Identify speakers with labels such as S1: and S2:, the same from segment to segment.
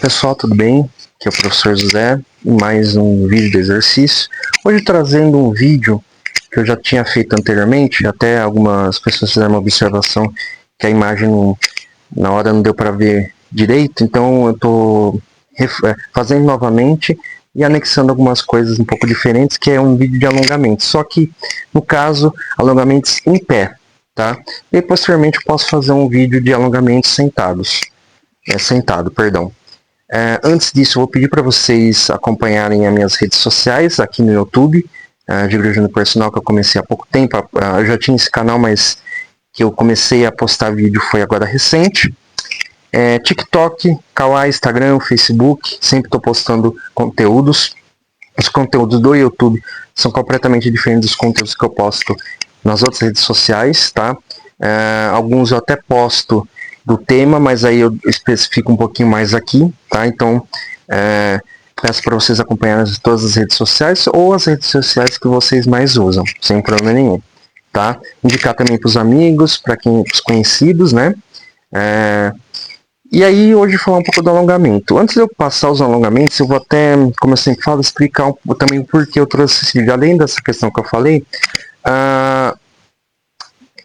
S1: pessoal, tudo bem? Aqui é o professor José, mais um vídeo de exercício. Hoje trazendo um vídeo que eu já tinha feito anteriormente, até algumas pessoas fizeram uma observação que a imagem na hora não deu para ver direito, então eu estou fazendo novamente e anexando algumas coisas um pouco diferentes, que é um vídeo de alongamento, só que no caso, alongamentos em pé, tá? E posteriormente eu posso fazer um vídeo de alongamentos sentado, perdão. Antes disso, eu vou pedir para vocês acompanharem as minhas redes sociais aqui no YouTube, Giglio Júnior Personal, que eu comecei há pouco tempo. Eu já tinha esse canal, mas que eu comecei a postar vídeo foi agora recente. TikTok, Kawaii, Instagram, Facebook, sempre estou postando conteúdos. Os conteúdos do YouTube são completamente diferentes dos conteúdos que eu posto nas outras redes sociais, tá? Alguns eu até posto do tema, mas aí eu especifico um pouquinho mais aqui, tá? Então, peço para vocês acompanharem todas as redes sociais ou as redes sociais que vocês mais usam, sem problema nenhum, tá? Indicar também para os amigos, para os conhecidos, né? E aí, hoje falar um pouco do alongamento. Antes de eu passar os alongamentos, eu vou até, como eu sempre falo, explicar também o porquê eu trouxe esse vídeo. Além dessa questão que eu falei,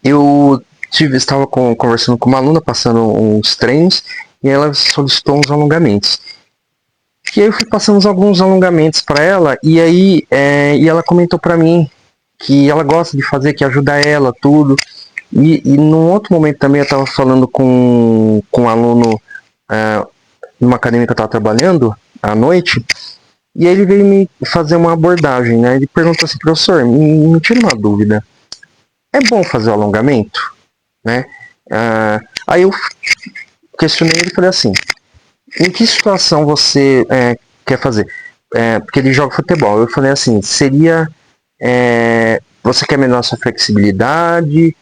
S1: eu estava conversando com uma aluna, passando uns treinos, e ela solicitou uns alongamentos. E aí eu fui passando alguns alongamentos para ela, e aí e ela comentou para mim que ela gosta de fazer, que ajuda ela, tudo. E num outro momento também eu estava falando com um aluno numa academia que eu estava trabalhando à noite, e ele veio me fazer uma abordagem, né? Ele perguntou assim: professor, me tira uma dúvida, é bom fazer o alongamento? Né? Aí eu questionei ele e falei assim: em que situação você quer fazer? Porque ele joga futebol. Eu falei assim: seria você quer melhorar sua flexibilidade?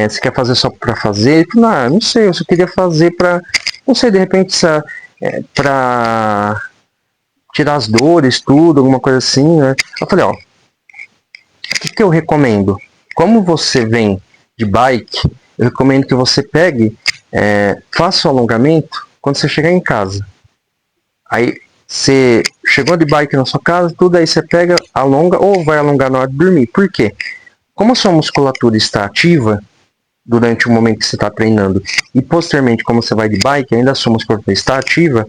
S1: Você quer fazer só para fazer? Ele falou: não sei, eu só queria fazer para, não sei, de repente para tirar as dores, tudo, alguma coisa assim, né? Eu falei: o que eu recomendo? Como você vem de bike, eu recomendo que você pegue, faça o alongamento quando você chegar em casa. Aí você chegou de bike na sua casa, tudo, aí você pega, alonga, ou vai alongar na hora de dormir. Por quê? Como a sua musculatura está ativa durante o momento que você está treinando, e posteriormente, como você vai de bike, ainda a sua musculatura está ativa,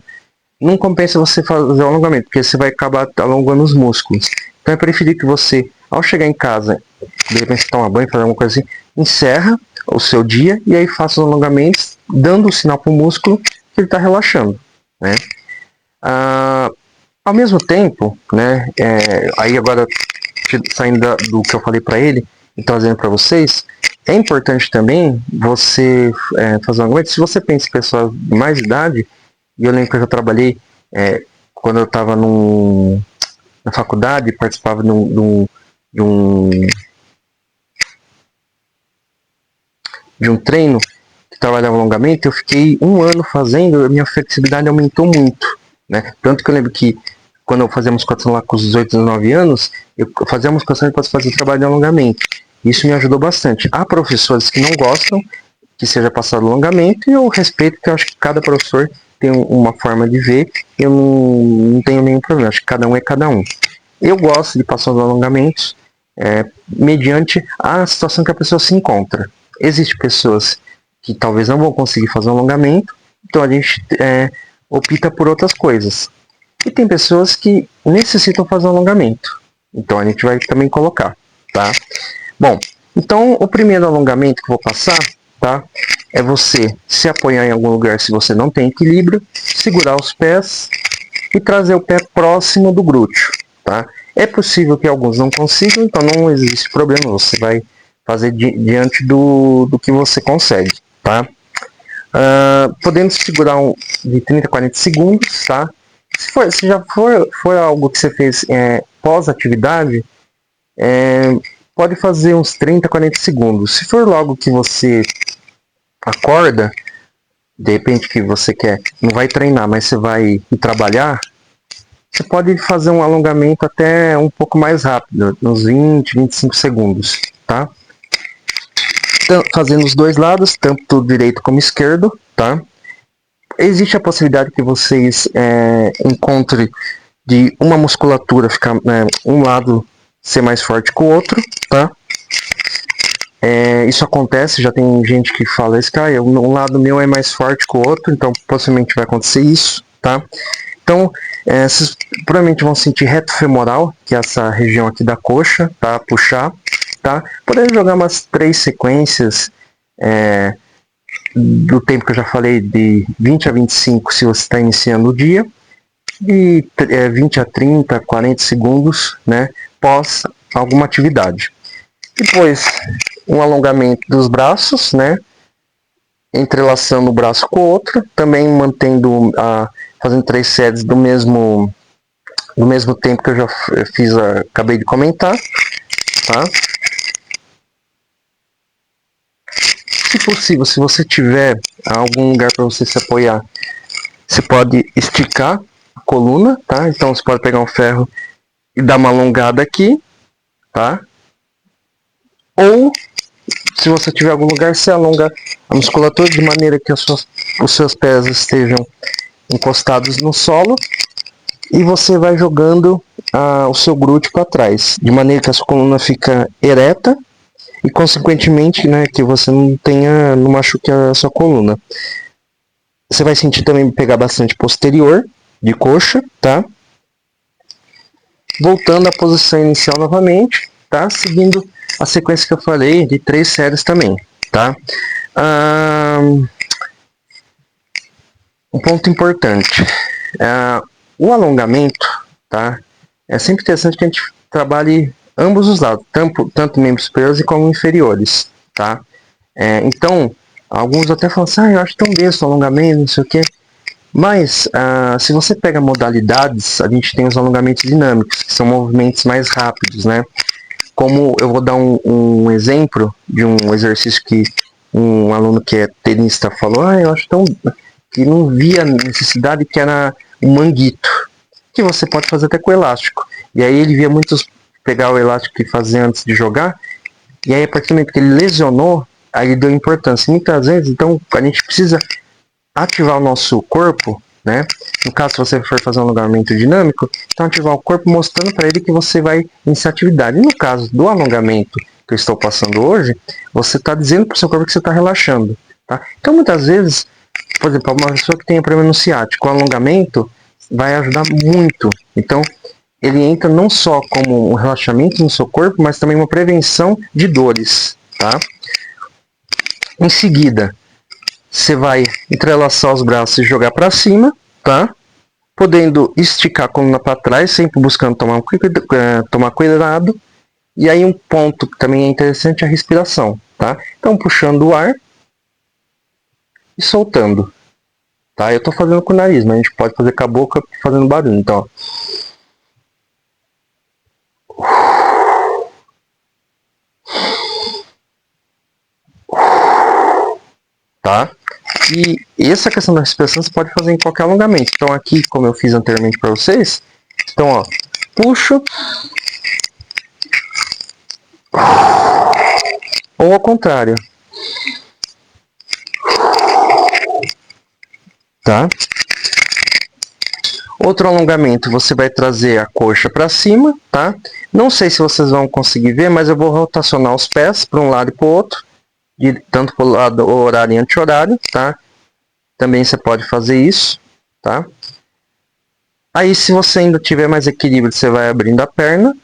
S1: não compensa você fazer o alongamento, porque você vai acabar alongando os músculos. Então é preferível que você, ao chegar em casa, de repente tomar banho, fazer alguma coisa assim, encerra o seu dia e aí faça os alongamentos, dando o sinal para o músculo que ele está relaxando, né? Ao mesmo tempo, né, aí agora saindo do que eu falei para ele e trazendo para vocês, é importante também você fazer um alongamento. Se você pensa em pessoas de mais idade, e eu lembro que eu trabalhei quando eu estava na faculdade, participava de um treino que trabalhava alongamento. Eu fiquei 1 ano fazendo, a minha flexibilidade aumentou muito, né? Tanto que eu lembro que quando eu fazia musculação lá com os 18, 19 anos, eu fazia musculação e depois fazia trabalho de alongamento. Isso me ajudou bastante. Há professores que não gostam que seja passado alongamento, e eu respeito, porque eu acho que cada professor tem uma forma de ver, eu não tenho nenhum problema, acho que cada um é cada um. Eu gosto de passar os alongamentos mediante a situação que a pessoa se encontra. Existem pessoas que talvez não vão conseguir fazer um alongamento, então a gente opta por outras coisas. E tem pessoas que necessitam fazer um alongamento, então a gente vai também colocar, tá? Bom, então o primeiro alongamento que eu vou passar, tá, é você se apoiar em algum lugar se você não tem equilíbrio, segurar os pés e trazer o pé próximo do glúteo, tá? É possível que alguns não consigam, então não existe problema, você vai fazer diante do que você consegue, tá? Podemos segurar de 30 a 40 segundos, tá? Se já for algo que você fez pós-atividade, pode fazer uns 30 a 40 segundos. Se for logo que você acorda, de repente que você não vai treinar, mas você vai trabalhar, você pode fazer um alongamento até um pouco mais rápido, uns 20, 25 segundos, tá? Então, fazendo os dois lados, tanto direito como esquerdo, tá? existe a possibilidade que vocês encontrem de uma musculatura ficar, um lado ser mais forte que o outro, tá? Isso acontece, já tem gente que fala isso, cara, um lado meu é mais forte que o outro, então possivelmente vai acontecer isso, tá? Então, vocês provavelmente vão sentir reto femoral, que é essa região aqui da coxa, tá? Puxar, tá? Podemos jogar umas 3 sequências do tempo que eu já falei, de 20 a 25 se você está iniciando o dia, e 20 a 30, 40 segundos, né? Pós alguma atividade. Depois, um alongamento dos braços, né? Entrelaçando o braço com o outro, também mantendo fazendo 3 séries do mesmo tempo que eu já fiz, acabei de comentar, tá? Se possível, se você tiver algum lugar para você se apoiar, você pode esticar a coluna, tá? Então você pode pegar um ferro e dar uma alongada aqui, tá? Ou se você tiver algum lugar, você alonga a musculatura de maneira que os seus pés estejam encostados no solo e você vai jogando o seu glúteo para trás, de maneira que a sua coluna fica ereta e consequentemente, né, que você não machuque a sua coluna. Você vai sentir também pegar bastante posterior de coxa, tá? Voltando à posição inicial novamente, tá? Seguindo a sequência que eu falei de 3 séries também, tá? Um ponto importante, o alongamento, tá? É sempre interessante que a gente trabalhe ambos os lados, tanto membros superiores como inferiores, tá? Então, alguns até falam assim, eu acho tão besta o alongamento, não sei o quê. Mas, se você pega modalidades, a gente tem os alongamentos dinâmicos, que são movimentos mais rápidos, né? Como eu vou dar um exemplo de um exercício que um aluno que é tenista falou, eu acho tão que não via necessidade, que era um manguito, que você pode fazer até com elástico. E aí ele via muitos pegar o elástico e fazer antes de jogar, e aí a partir do momento que ele lesionou, aí ele deu importância. Muitas vezes, então, a gente precisa ativar o nosso corpo, né? No caso, se você for fazer um alongamento dinâmico, então ativar o corpo mostrando para ele que você vai iniciar atividade. E no caso do alongamento que eu estou passando hoje, você está dizendo para o seu corpo que você está relaxando, tá? Então, muitas vezes, por exemplo, uma pessoa que tem problema no ciático, o alongamento vai ajudar muito. Então, ele entra não só como um relaxamento no seu corpo, mas também uma prevenção de dores, tá? Em seguida, você vai entrelaçar os braços e jogar para cima, tá? Podendo esticar a coluna para trás, sempre buscando tomar cuidado. E aí um ponto que também é interessante é a respiração, tá? Então puxando o ar e soltando, tá? Eu tô fazendo com o nariz, mas a gente pode fazer com a boca fazendo barulho, então. Tá? E essa questão da respiração você pode fazer em qualquer alongamento. Então aqui, como eu fiz anteriormente para vocês, então ó, puxo, ou ao contrário, tá? Outro alongamento, você vai trazer a coxa para cima, tá? Não sei se vocês vão conseguir ver, mas eu vou rotacionar os pés para um lado e para o outro, tanto para o lado horário e anti-horário, tá? Também você pode fazer isso, tá? Aí, se você ainda tiver mais equilíbrio, você vai abrindo a perna,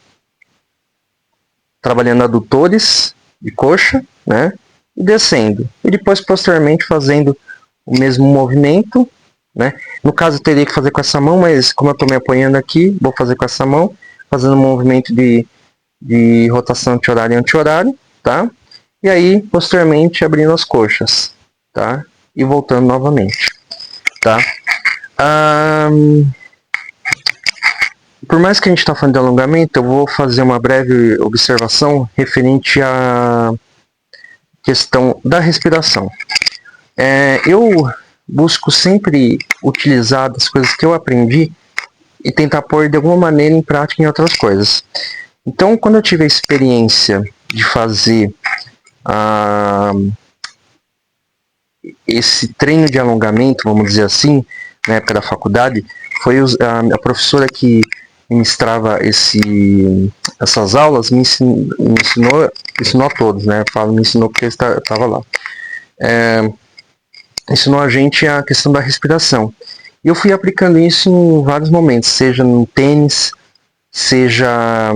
S1: trabalhando adutores de coxa, né? E descendo. E depois, posteriormente, fazendo o mesmo movimento, né? No caso, eu teria que fazer com essa mão, mas como eu estou me apoiando aqui, vou fazer com essa mão, fazendo um movimento de rotação anti-horário e anti-horário, tá? E aí, posteriormente, abrindo as coxas, tá? E voltando novamente, tá? Por mais que a gente está falando de alongamento, eu vou fazer uma breve observação referente à questão da respiração. Eu busco sempre utilizar as coisas que eu aprendi e tentar pôr de alguma maneira em prática em outras coisas. Então, quando eu tive a experiência de fazer esse treino de alongamento, vamos dizer assim, na época da faculdade, foi a professora que ministrava essas aulas, me ensinou a todos, né? Falo, me ensinou porque eu estava lá. Ensinou a gente a questão da respiração. E eu fui aplicando isso em vários momentos, seja no tênis, seja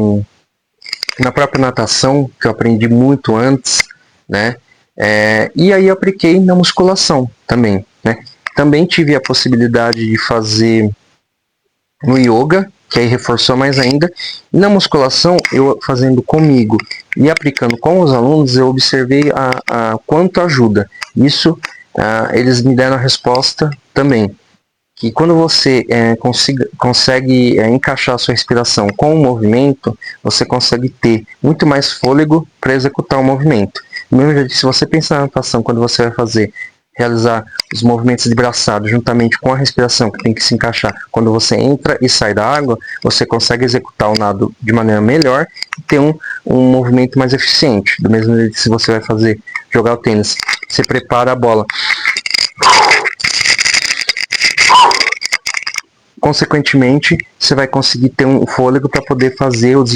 S1: na própria natação, que eu aprendi muito antes, né? E aí eu apliquei na musculação também, né? Também tive a possibilidade de fazer no yoga, que aí reforçou mais ainda. E na musculação, eu fazendo comigo e aplicando com os alunos, eu observei a quanto ajuda. Isso, eles me deram a resposta também, que quando você consegue encaixar a sua respiração com o movimento, você consegue ter muito mais fôlego para executar o movimento. Mesmo jeito, se você pensar na natação, quando você vai realizar os movimentos de braçada juntamente com a respiração, que tem que se encaixar quando você entra e sai da água, você consegue executar o nado de maneira melhor e ter um movimento mais eficiente. Do mesmo jeito que se você vai jogar o tênis, você prepara a bola. Consequentemente, você vai conseguir ter um fôlego para poder fazer os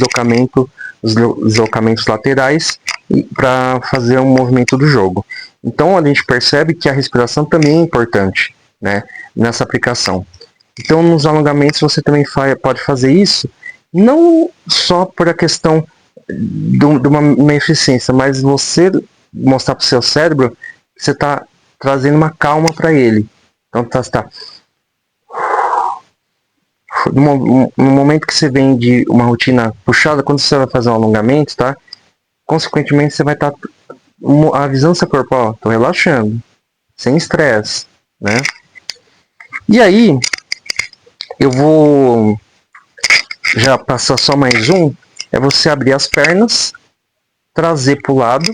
S1: deslocamentos laterais e para fazer um movimento do jogo. Então a gente percebe que a respiração também é importante, né, nessa aplicação. Então nos alongamentos você também pode fazer isso, não só por a questão de uma eficiência, mas você mostrar para o seu cérebro que você está trazendo uma calma para ele. Então no momento que você vem de uma rotina puxada, quando você vai fazer um alongamento, tá? Consequentemente, você vai estar avisando seu corpo, ó, tô relaxando, sem estresse, né? E aí, eu vou já passar só mais um, é você abrir as pernas, trazer para o lado,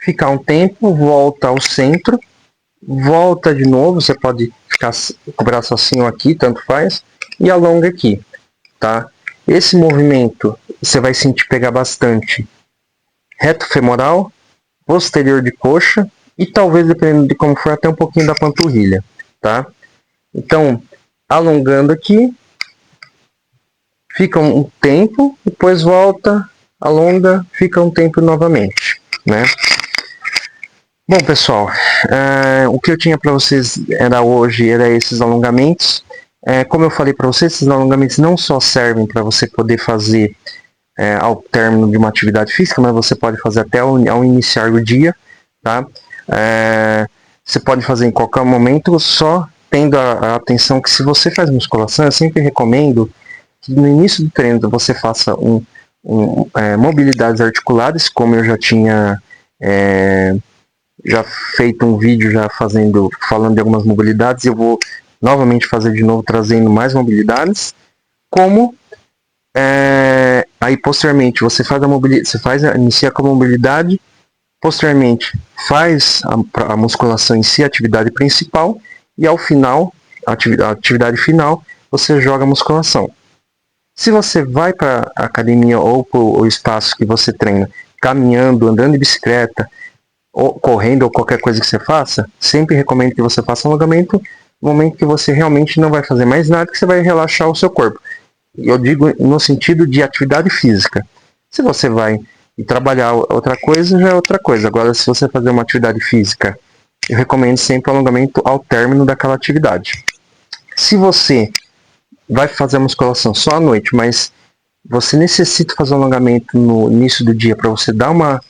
S1: ficar um tempo, volta ao centro, volta de novo, você pode ficar com o braço assim ou aqui, tanto faz, e alonga aqui, tá? Esse movimento você vai sentir pegar bastante reto femoral, posterior de coxa e talvez, dependendo de como for, até um pouquinho da panturrilha, tá? Então, alongando aqui, fica um tempo, depois volta, alonga, fica um tempo novamente, né? Bom, pessoal, o que eu tinha para vocês era esses alongamentos. Como eu falei para vocês, esses alongamentos não só servem para você poder fazer ao término de uma atividade física, mas você pode fazer até ao iniciar o dia, tá? Você pode fazer em qualquer momento, só tendo a atenção que se você faz musculação, eu sempre recomendo que no início do treino você faça mobilidades articulares, como eu já tinha feito um vídeo falando de algumas mobilidades, eu vou novamente fazer de novo, trazendo mais mobilidades, como aí posteriormente você faz inicia com a mobilidade, posteriormente faz a musculação em si, a atividade principal, e ao final, a atividade final, você joga a musculação. Se você vai para a academia ou para o espaço que você treina, caminhando, andando de bicicleta, ou correndo, ou qualquer coisa que você faça, sempre recomendo que você faça um alongamento no momento que você realmente não vai fazer mais nada, que você vai relaxar o seu corpo. Eu digo no sentido de atividade física. Se você vai trabalhar outra coisa, já é outra coisa. Agora, se você fazer uma atividade física, eu recomendo sempre o alongamento ao término daquela atividade. Se você vai fazer a musculação só à noite, mas você necessita fazer um alongamento no início do dia para você dar uma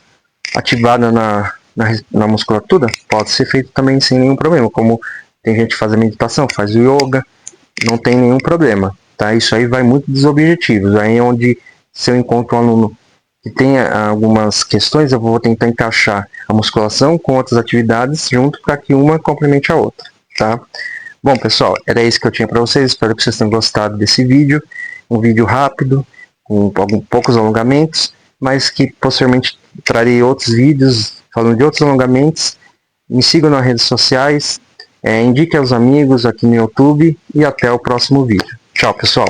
S1: ativada na musculatura, pode ser feito também sem nenhum problema. Como tem gente que faz a meditação, faz o yoga, não tem nenhum problema. Tá? Isso aí vai muito dos objetivos. Aí é onde, se eu encontro um aluno que tem algumas questões, eu vou tentar encaixar a musculação com outras atividades junto para que uma complemente a outra. Tá? Bom, pessoal, era isso que eu tinha para vocês. Espero que vocês tenham gostado desse vídeo. Um vídeo rápido, com poucos alongamentos, mas que posteriormente trarei outros vídeos falando de outros alongamentos. Me sigam nas redes sociais, indique aos amigos aqui no YouTube e até o próximo vídeo. Tchau, pessoal!